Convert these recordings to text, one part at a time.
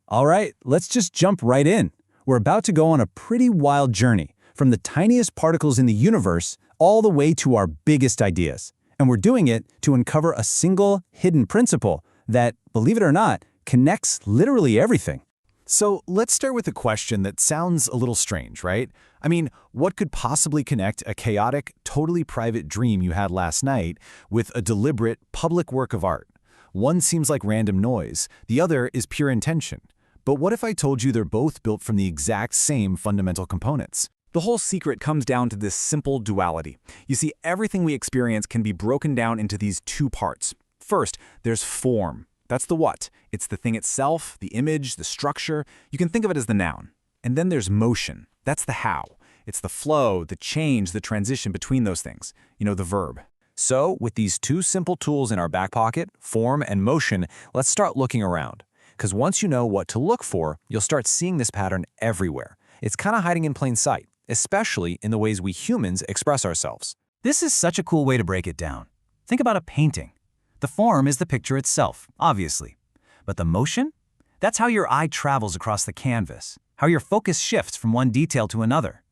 All right, let's just jump right in. We're about to go on a pretty wild journey, from the tiniest particles in the universe all the way to our biggest ideas. And we're doing it to uncover a single hidden principle that, believe it or not, connects literally everything. So let's start with a question that sounds a little strange, right? I mean, what could possibly connect a chaotic, totally private dream you had last night with a deliberate, public work of art? One seems like random noise, the other is pure intention. But what if I told you they're both built from the exact same fundamental components? The whole secret comes down to this simple duality. You see, everything we experience can be broken down into these two parts. First, there's form. That's the what. It's the thing itself, the image, the structure. You can think of it as the noun. And then there's motion. That's the how. It's the flow, the change, the transition between those things. The verb. So, with these two simple tools in our back pocket, form and motion, let's start looking around. Because once you know what to look for, you'll start seeing this pattern everywhere. It's kind of hiding in plain sight, especially in the ways we humans express ourselves. This is such a cool way to break it down. Think about a painting. The form is the picture itself, obviously. But the motion? That's how your eye travels across the canvas, how your focus shifts from one detail to another.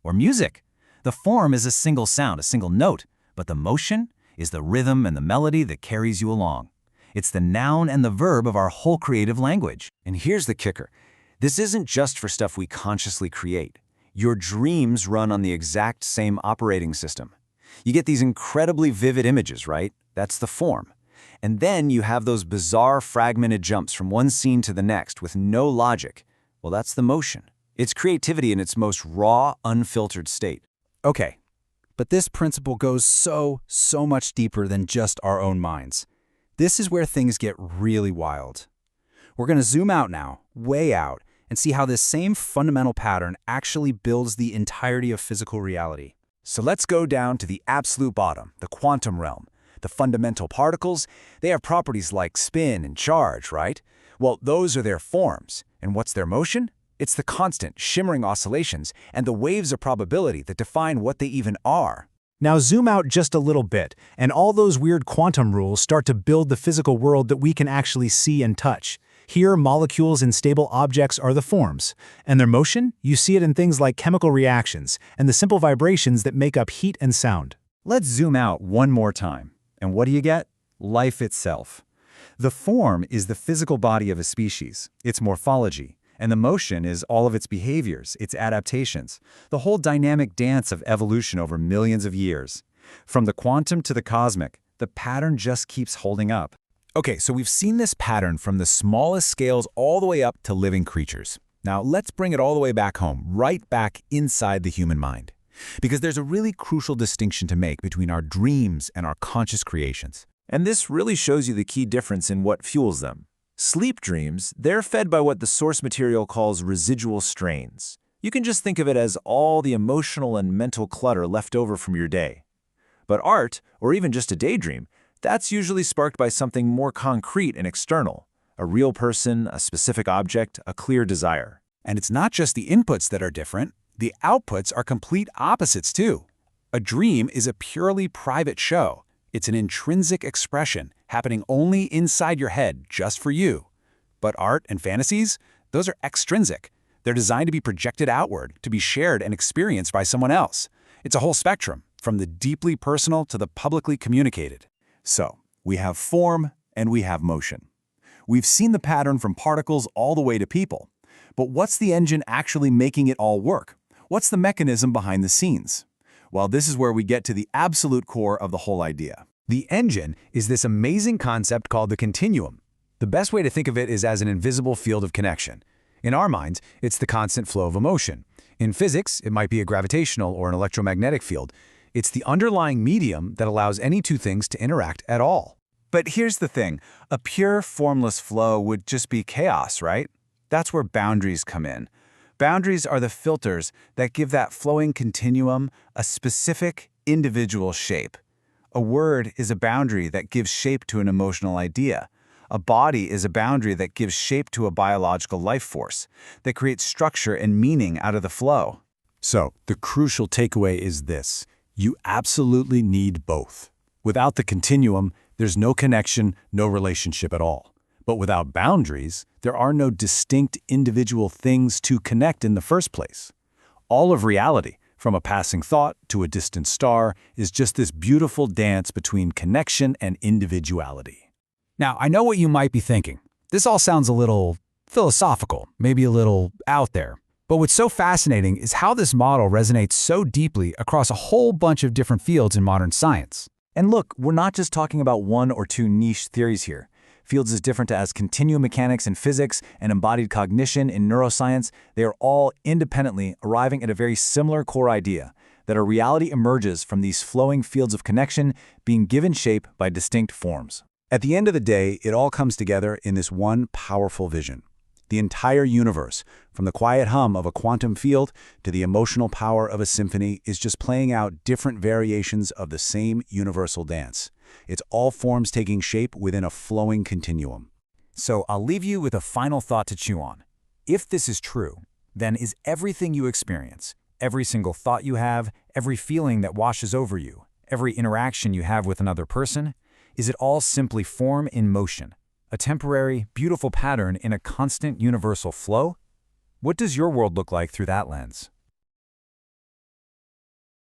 Or music. The form is a single sound, a single note, but the motion is the rhythm and the melody that carries you along. It's the noun and the verb of our whole creative language. And here's the kicker. This isn't just for stuff we consciously create. Your dreams run on the exact same operating system. You get these incredibly vivid images, right? That's the form. And then you have those bizarre fragmented jumps from one scene to the next with no logic. Well, that's the motion. It's creativity in its most raw, unfiltered state. Okay, but this principle goes so much deeper than just our own minds. This is where things get really wild. We're going to zoom out now, way out, and see how this same fundamental pattern actually builds the entirety of physical reality. So let's go down to the absolute bottom, the quantum realm. The fundamental particles, they have properties like spin and charge, right? Well, those are their forms. And what's their motion? It's the constant, shimmering oscillations and the waves of probability that define what they even are. Now zoom out just a little bit, and all those weird quantum rules start to build the physical world that we can actually see and touch. Here, molecules and stable objects are the forms. And their motion? You see it in things like chemical reactions and the simple vibrations that make up heat and sound. Let's zoom out one more time. And what do you get? Life itself. The form is the physical body of a species, its morphology, and the motion is all of its behaviors, its adaptations, the whole dynamic dance of evolution over millions of years. From the quantum to the cosmic, the pattern just keeps holding up. Okay, so we've seen this pattern from the smallest scales all the way up to living creatures. Now let's bring it all the way back home, right back inside the human mind. Because there's a really crucial distinction to make between our dreams and our conscious creations. And this really shows you the key difference in what fuels them. Sleep dreams, they're fed by what the source material calls residual strains. You can just think of it as all the emotional and mental clutter left over from your day. But art, or even just a daydream, that's usually sparked by something more concrete and external. A real person, a specific object, a clear desire. And it's not just the inputs that are different. The outputs are complete opposites too. A dream is a purely private show. It's an intrinsic expression happening only inside your head, just for you. But art and fantasies, those are extrinsic. They're designed to be projected outward, to be shared and experienced by someone else. It's a whole spectrum, from the deeply personal to the publicly communicated. So, we have form and we have motion. We've seen the pattern from particles all the way to people. But what's the engine actually making it all work? What's the mechanism behind the scenes? Well, this is where we get to the absolute core of the whole idea. The engine is this amazing concept called the continuum. The best way to think of it is as an invisible field of connection. In our minds, it's the constant flow of emotion. In physics, it might be a gravitational or an electromagnetic field. It's the underlying medium that allows any two things to interact at all. But here's the thing. A pure, formless flow would just be chaos, right? That's where boundaries come in. Boundaries are the filters that give that flowing continuum a specific, individual shape. A word is a boundary that gives shape to an emotional idea. A body is a boundary that gives shape to a biological life force, that creates structure and meaning out of the flow. So, the crucial takeaway is this. You absolutely need both. Without the continuum, there's no connection, no relationship at all. But without boundaries, there are no distinct individual things to connect in the first place. All of reality, from a passing thought to a distant star, is just this beautiful dance between connection and individuality. Now, I know what you might be thinking. This all sounds a little philosophical, maybe a little out there. But what's so fascinating is how this model resonates so deeply across a whole bunch of different fields in modern science. And look, we're not just talking about one or two niche theories here. Fields as different as continuum mechanics in physics and embodied cognition in neuroscience, they are all independently arriving at a very similar core idea, that our reality emerges from these flowing fields of connection being given shape by distinct forms. At the end of the day, it all comes together in this one powerful vision. The entire universe, from the quiet hum of a quantum field to the emotional power of a symphony, is just playing out different variations of the same universal dance. It's all forms taking shape within a flowing continuum. So I'll leave you with a final thought to chew on. If this is true, then is everything you experience, every single thought you have, every feeling that washes over you, every interaction you have with another person, is it all simply form in motion? A temporary, beautiful pattern in a constant universal flow? What does your world look like through that lens?